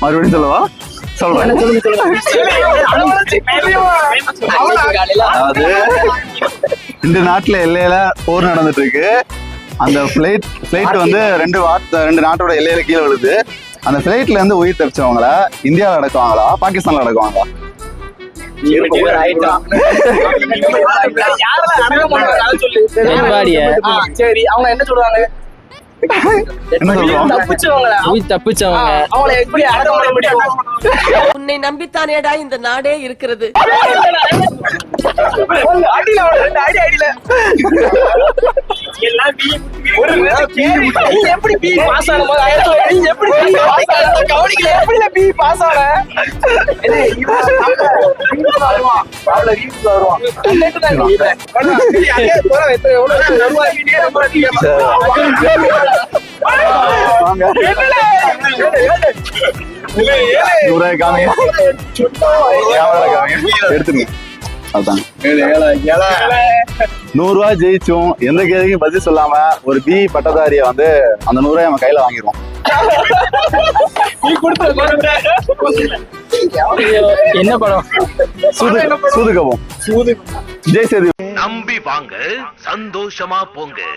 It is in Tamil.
மறுபடியும் சொல்லவா? சொல்றேன். அதாவது இந்த நாட்டுல எல்லையில போர் நடந்துட்டு இருக்கு. அந்த பிளைட் வந்து ரெண்டு நாட்டோட எல்லையில கீழே விழுது. அந்த பிளைட்ல இருந்து உயிர் தப்பிச்சவங்கள இந்தியாவில் அடக்குவாங்களா பாகிஸ்தான்ல அடக்குவாங்களா? சரி, அவங்க என்ன சொல்றாங்க? உன்னை நம்பித்தானேடா இந்த நாடே இருக்கிறது. எப்படி பி பாஸ் ஆனமோ எப்படி பி பாஸ் ஆன எடுத்துங்க. அதான் 100 ரூபாய் ஜெயிச்சோம். எந்த கேள்விக்கும் பதில் சொல்லாம ஒரு பி பட்டதாரிய வந்து அந்த 100 ரூபாய் நம்ம கையில வாங்கிடுவோம். என்ன படம்? சூதுகவும் ஜெய் சேது. நம்பி வாங்க, சந்தோஷமா போங்க.